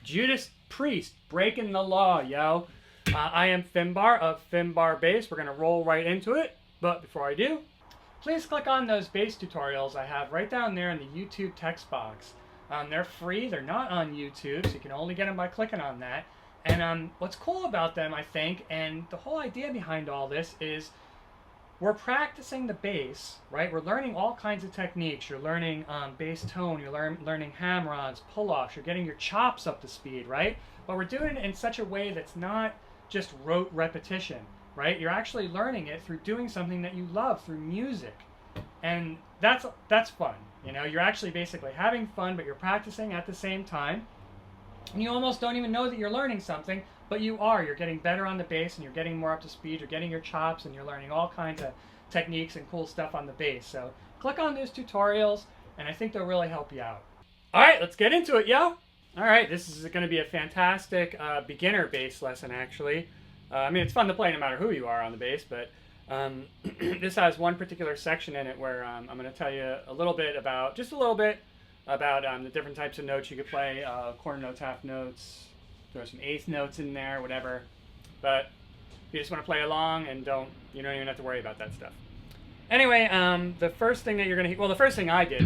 Judas Priest, breaking the law, yo. I am Finbar of Finbar Bass. We're going to roll right into it. But before I do, please click on those bass tutorials I have right down there in the YouTube text box. They're free. They're not on YouTube, so you can only get them by clicking on that. And what's cool about them, I think, and the whole idea behind all this is we're practicing the bass, right? We're learning all kinds of techniques. You're learning bass tone. You're learning hammer-ons, pull-offs. You're getting your chops up to speed, right? But we're doing it in such a way that's not just rote repetition, right? You're actually learning it through doing something that you love, through music. And that's fun. You know, you're actually basically having fun, but you're practicing at the same time. And you almost don't even know that you're learning something, but you are. You're getting better on the bass, and you're getting more up to speed. You're getting your chops, and you're learning all kinds of techniques and cool stuff on the bass. So click on those tutorials, and I think they'll really help you out. All right, let's get into it, yo. All right, this is going to be a fantastic beginner bass lesson, actually. I mean, it's fun to play no matter who you are on the bass, but this has one particular section in it where I'm going to tell you a little bit about, just a little bit, about the different types of notes you could play, quarter notes, half notes, throw some eighth notes in there, whatever. But if you just want to play along and you don't even have to worry about that stuff. Anyway, the first thing that you're going to, well, the first thing I did,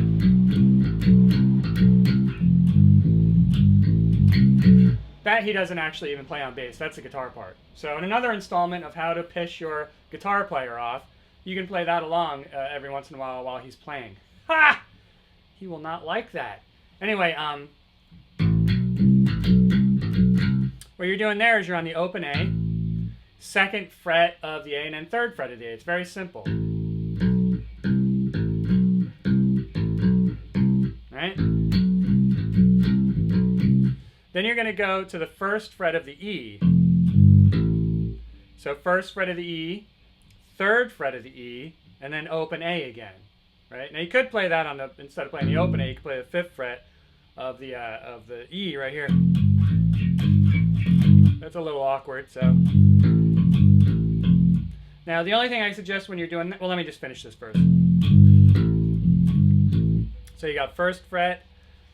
that he doesn't actually even play on bass. That's the guitar part. So in another installment of how to piss your guitar player off, you can play that along every once in a while he's playing. Ha! He will not like that. Anyway, what you're doing there is you're on the open A, second fret of the A, and then third fret of the A. It's very simple. Right? Then you're going to go to the first fret of the E. So first fret of the E, third fret of the E, and then open A again. Right? Now you could play that on the, instead of playing the open A, you could play the fifth fret of the E right here. That's a little awkward, so. Now the only thing I suggest when you're doing that, well, let me just finish this first. So you got first fret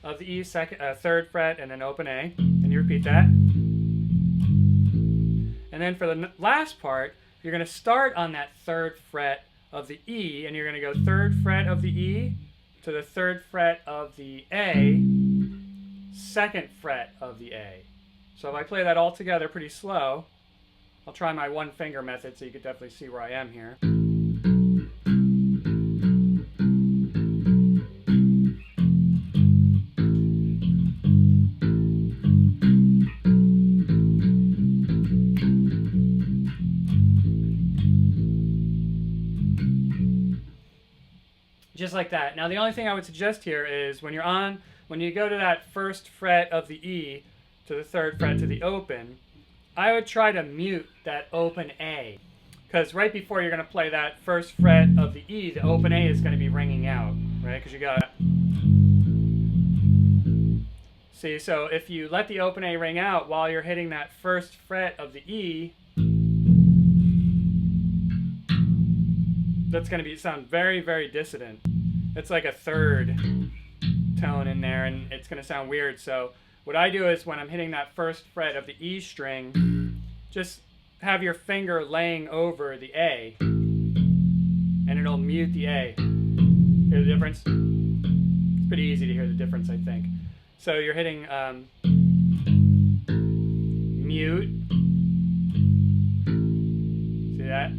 of the E, third fret, and then open A, and you repeat that. And then for the last part, you're going to start on that third fret of the E, and you're going to go third fret of the E to the third fret of the A, second fret of the A. So if I play that all together pretty slow, I'll try my one finger method so you can definitely see where I am here. Just like that. Now the only thing I would suggest here is when you go to that first fret of the E to the third fret to the open, I would try to mute that open A. Because right before you're going to play that first fret of the E, the open A is going to be ringing out, right? Because you got, see, so if you let the open A ring out while you're hitting that first fret of the E, that's going to sound very, very dissonant. It's like a third tone in there, and it's going to sound weird. So what I do is when I'm hitting that first fret of the E string, just have your finger laying over the A, and it'll mute the A. Hear the difference? It's pretty easy to hear the difference, I think. So you're hitting mute. See that?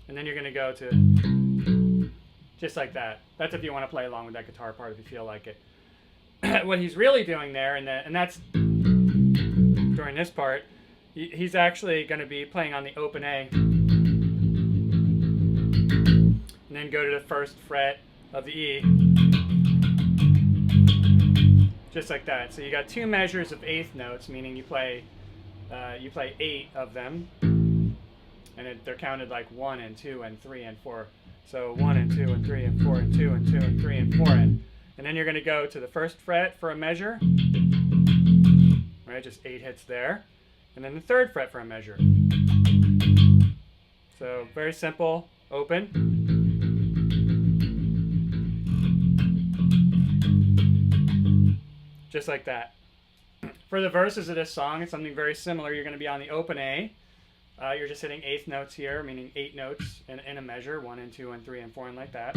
And then you're going to go to just like that. That's if you want to play along with that guitar part if you feel like it. What he's really doing there, and that's during this part, he's actually going to be playing on the open A. And then go to the first fret of the E. Just like that. So you got two measures of eighth notes, meaning you play 8 of them. And they're counted like 1 and 2 and 3 and 4. So 1 and 2 and 3 and 4 and 2 and 2 and 3 and 4 and then you're going to go to the first fret for a measure. Right, just 8 hits there. And then the third fret for a measure. So very simple, open. Just like that. For the verses of this song, it's something very similar. You're going to be on the open A. You're just hitting eighth notes here, meaning 8 notes in a measure, 1 and 2 and 3 and 4 and like that.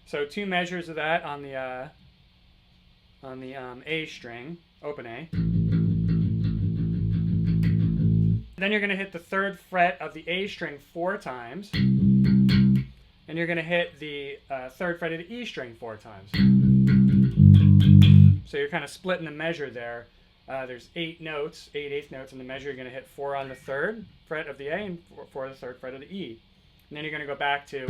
So 2 measures of that on the A string, open A. Then you're going to hit the 3rd fret of the A string 4 times. And you're going to hit the 3rd fret of the E string 4 times. So you're kind of splitting the measure there. There's 8 notes, 8 eighth notes in the measure. You're going to hit 4 on the 3rd fret of the A and 4 on the 3rd fret of the E. And then you're going to go back to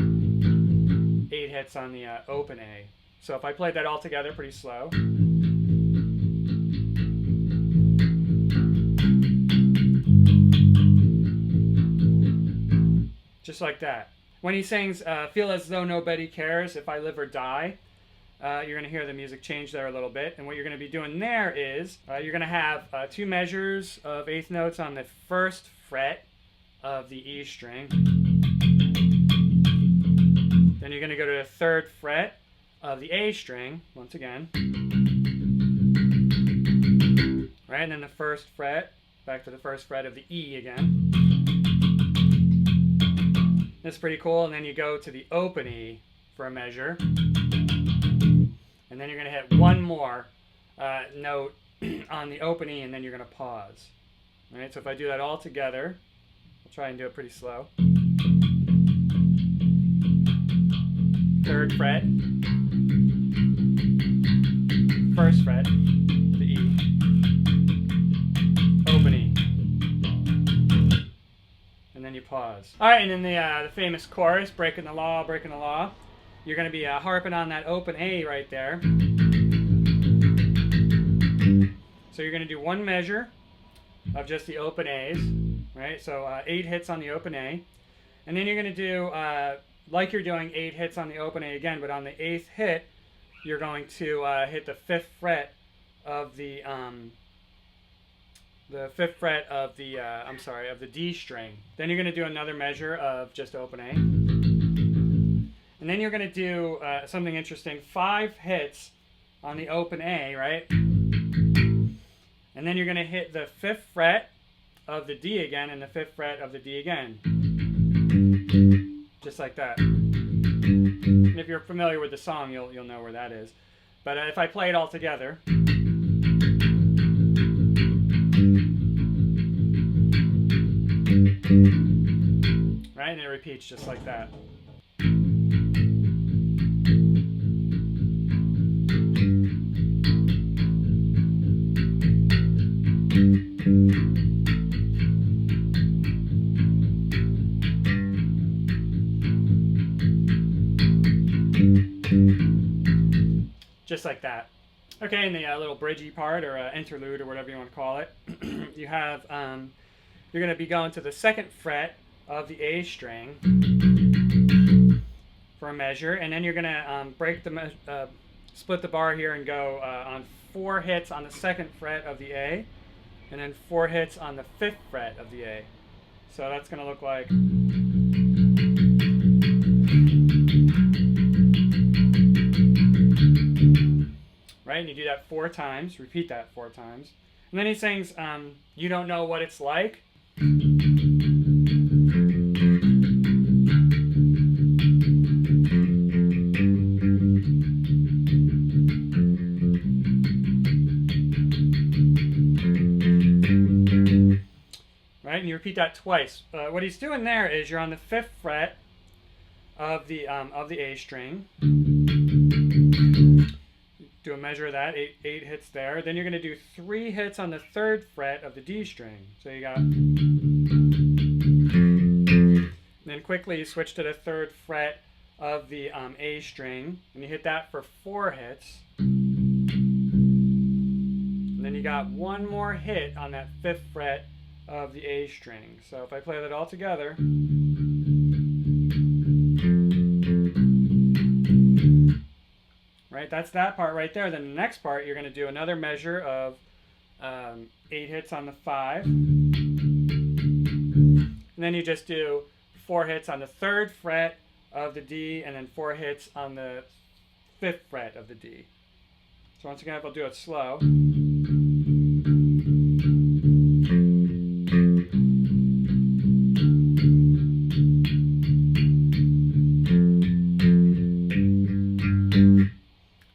8 hits on the open A. So if I played that all together pretty slow. Just like that. When he sings, feel as though nobody cares if I live or die, you're going to hear the music change there a little bit. And what you're going to be doing there is, you're going to have 2 measures of eighth notes on the 1st fret of the E string. Then you're going to go to the 3rd fret of the A string, once again. Right, and then the 1st fret, back to the 1st fret of the E again. That's pretty cool. And then you go to the open E for a measure. And then you're going to hit one more note on the open E, and then you're going to pause. All right, so if I do that all together, I'll try and do it pretty slow. 3rd fret, 1st fret, the E, open E, and then you pause. All right, and then the famous chorus, breaking the law, breaking the law. You're going to be harping on that open A right there. So you're going to do 1 measure of just the open A's, right? So 8 hits on the open A. And then you're going to do, like you're doing 8 hits on the open A again, but on the 8th hit, you're going to hit the 5th fret of the 5th fret of the, of the D string. Then you're going to do another measure of just open A. And then you're going to do something interesting, 5 hits on the open A, right? And then you're going to hit the 5th fret of the D again and the 5th fret of the D again. Just like that. And if you're familiar with the song, you'll know where that is. But if I play it all together. Right, and it repeats just like that. Just like that. Okay, and the little bridgey part, or interlude, or whatever you want to call it, you have, you're going to be going to the 2nd fret of the A string for a measure, and then you're going to split the bar here and go on 4 hits on the 2nd fret of the A, and then 4 hits on the 5th fret of the A. So that's going to look like... Right, and you do that 4 times, repeat that 4 times. And then he sings, you don't know what it's like. Right, and you repeat that twice. What he's doing there is you're on the 5th fret of the A string. Do a measure of that, 8 hits there. Then you're going to do 3 hits on the 3rd fret of the D string. So you got... And then quickly you switch to the 3rd fret of the A string, and you hit that for 4 hits. And then you got 1 more hit on that 5th fret of the A string. So if I play that all together... Right, that's that part right there. Then the next part, you're going to do another measure of 8 hits on the 5. And then you just do 4 hits on the 3rd fret of the D, and then 4 hits on the 5th fret of the D. So once again, I'll do it slow.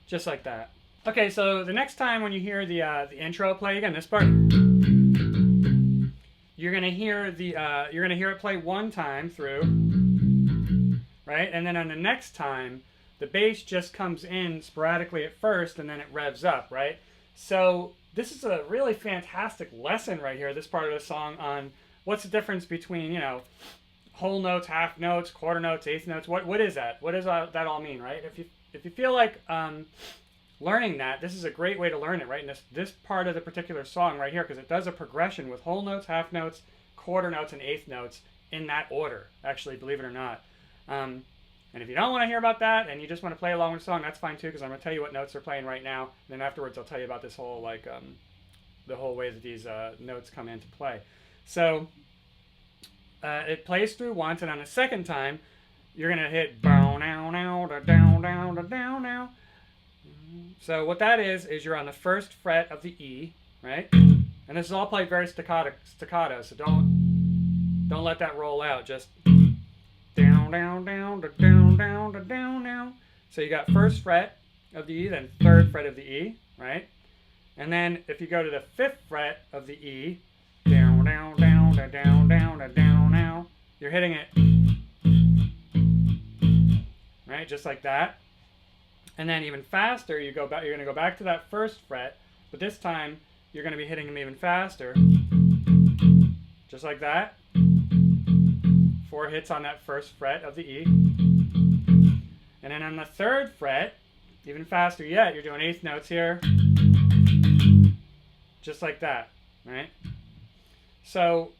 Just like that. Okay, so the next time when you hear the intro play again, this part, you're gonna hear it play one time through, right? And then on the next time, the bass just comes in sporadically at first, and then it revs up, right? So this is a really fantastic lesson right here, this part of the song, on what's the difference between, you know, whole notes, half notes, quarter notes, eighth notes. What is that? What does that all mean, right? If you feel like learning that, this is a great way to learn it, right? And this part of the particular song right here, because it does a progression with whole notes, half notes, quarter notes, and eighth notes in that order, actually, believe it or not. And if you don't want to hear about that and you just want to play along with the song, that's fine too, because I'm going to tell you what notes they're playing right now. And then afterwards, I'll tell you about this whole, like, the whole way that these notes come into play. So it plays through once, and on the second time, you're going to hit bow now now da down down da down now. So what that is you're on the first fret of the E, right? And this is all played very staccato, so don't let that roll out. Just down down down da down down da down now. So you got first fret of the E, then third fret of the E, right? And then if you go to the fifth fret of the E, down down down da down down da down now, you're hitting it, right? Just like that. And then even faster, you're going to go back to that first fret, but this time you're going to be hitting them even faster. Just like that. 4 hits on that first fret of the E. And then on the third fret, even faster yet, you're doing eighth notes here. Just like that, right? So,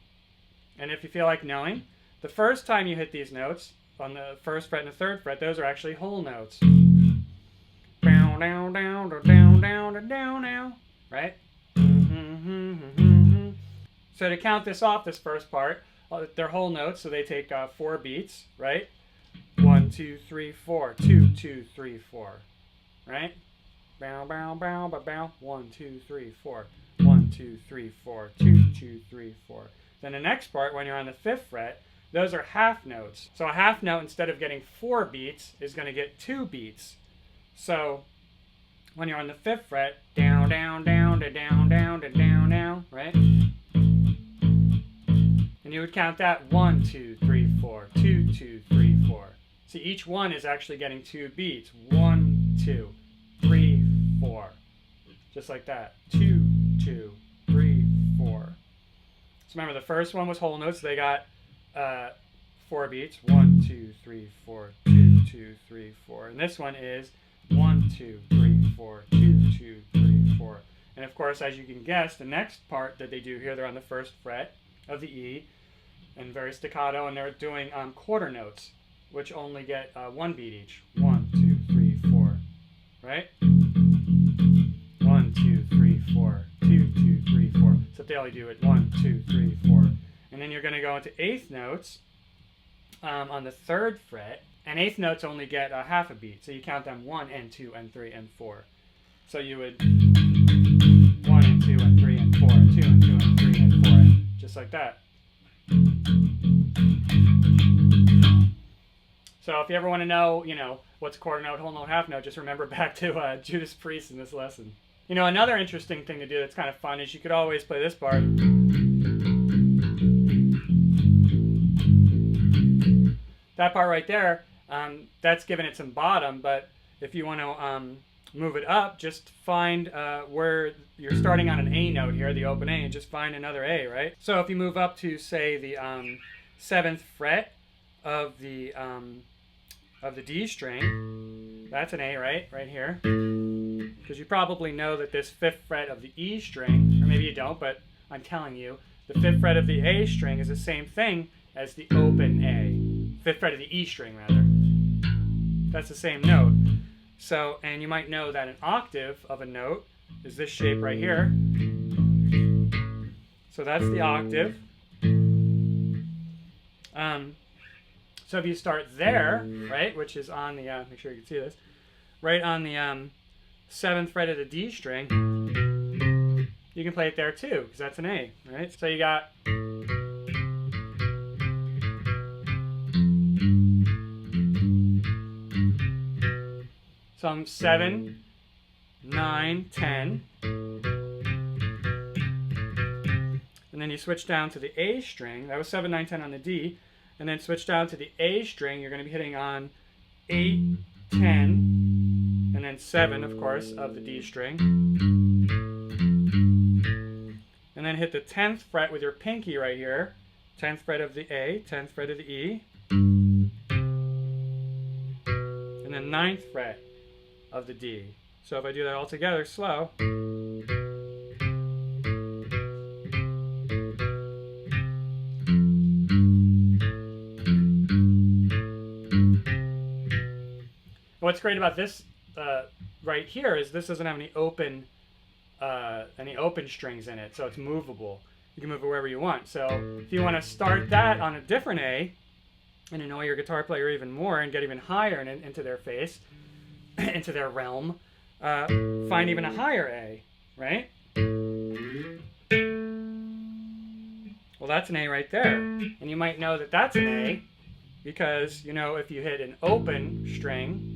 and if you feel like knowing, the first time you hit these notes, on the first fret and the third fret, those are actually whole notes. Down, down, down, down, down, down, now, right? So to count this off, this first part, they're whole notes, so they take 4 beats, right? 1, 2, 3, 4, 2, 2, 3, 4, right? Bow, bow, bow, bow, bow. 1, 2, 3, 4. 1, 2, 3, 4. 2, 2, 3, 4. Then the next part, when you're on the 5th fret, those are half notes. So a half note, instead of getting 4 beats, is going to get 2 beats. So when you're on the 5th fret, down, down, down, da down, down, da down, now, right? And you would count that 1, 2, 3, 4, 2, 2, 3, 4. See, each one is actually getting 2 beats. 1, 2, 3, 4. Just like that. 2, 2, 3, 4. So remember, the first one was whole notes. They got 4 beats. 1, 2, 3, 4, 2, 2, 3, 4. And this one is 1, 2, 3, 4, 2, 2, 3, 4. And of course, as you can guess, the next part that they do here, they're on the 1st fret of the E, and very staccato, and they're doing quarter notes, which only get 1 beat each. 1, 2, 3, 4, right? 1, 2, 3, 4, 2, 2, 3, 4. So they only do it 1, 2, 3, 4. And then you're going to go into eighth notes on the 3rd fret, and eighth notes only get half a beat. So you count them 1 and 2 and 3 and 4. So you would 1 and 2 and 3 and 4 and 2 and 2 and 3 and 4, and just like that. So if you ever want to know, what's a quarter note, whole note, half note, just remember back to Judas Priest in this lesson. Another interesting thing to do that's kind of fun is you could always play this part. That part right there, that's giving it some bottom, but if you want to move it up, just find where you're starting on an A note here, the open A, and just find another A, right? So if you move up to, say, the 7th fret of the D string, that's an A, right here. Because you probably know that this 5th fret of the E string, or maybe you don't, but I'm telling you, the 5th fret of the A string is the same thing as the open A. 5th fret of the E string, rather. That's the same note. So, and you might know that an octave of a note is this shape right here. So that's the octave. So if you start there, right, which is on the, make sure you can see this, right on the 7th fret of the D string, you can play it there too, because that's an A, right? So you got some 7, 9, 10, and then you switch down to the A string. That was 7, 9, 10 on the D, and then switch down to the A string. You're going to be hitting on 8, 10, and then 7, of course, of the D string. And then hit the 10th fret with your pinky right here. 10th fret of the A, 10th fret of the E. And then 9th fret of the D. So if I do that all together, slow. What's great about this right here is this doesn't have any open strings in it, so it's movable. You can move it wherever you want. So if you want to start that on a different A and annoy your guitar player even more and get even higher and into their face, into their realm, find even a higher A, right? Well, that's an A right there. And you might know that that's an A because, you know, if you hit an open string,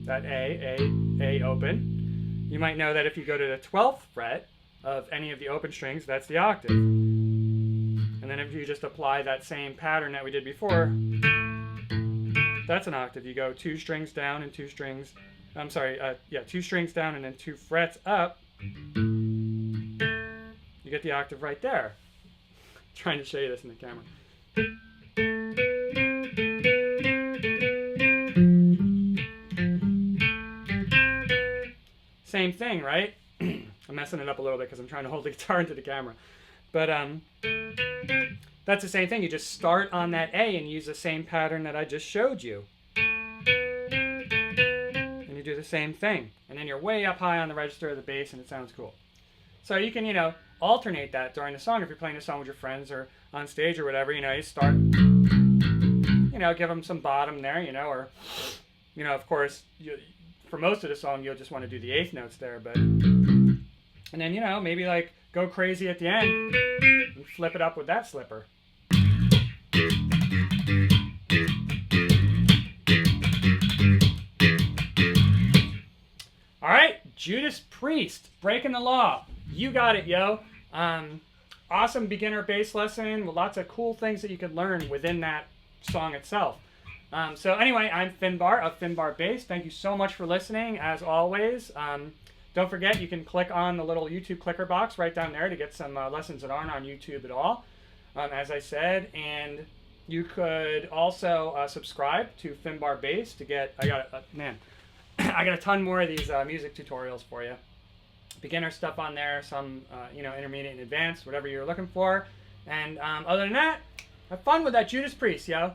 that A open, you might know that if you go to the 12th fret of any of the open strings, that's the octave. And then if you just apply that same pattern that we did before, that's an octave. You go 2 strings down and 2 strings, 2 strings down and then 2 frets up. You get the octave right there. I'm trying to show you this in the camera. Same thing, right? I'm messing it up a little bit because I'm trying to hold the guitar into the camera. But that's the same thing. You just start on that A and use the same pattern that I just showed you. And you do the same thing. And then you're way up high on the register of the bass and it sounds cool. So you can, you know, alternate that during the song. If you're playing a song with your friends or on stage or whatever, you know, you start, you know, give them some bottom there, you know, or, you know, of course, for most of the song, you'll just want to do the 8th notes there, but, and then, you know, maybe like go crazy at the end and flip it up with that slipper. All right, Judas Priest, Breaking the Law. You got it, yo. Awesome beginner bass lesson with lots of cool things that you could learn within that song itself. So anyway, I'm Finbar of Finbar Bass. Thank you so much for listening, as always. Don't forget, you can click on the little YouTube clicker box right down there to get some lessons that aren't on YouTube at all, as I said. And you could also subscribe to Finbar Bass to get, I got a ton more of these music tutorials for you. Beginner stuff on there, some, you know, intermediate and advanced, whatever you're looking for. And other than that, have fun with that Judas Priest, yo.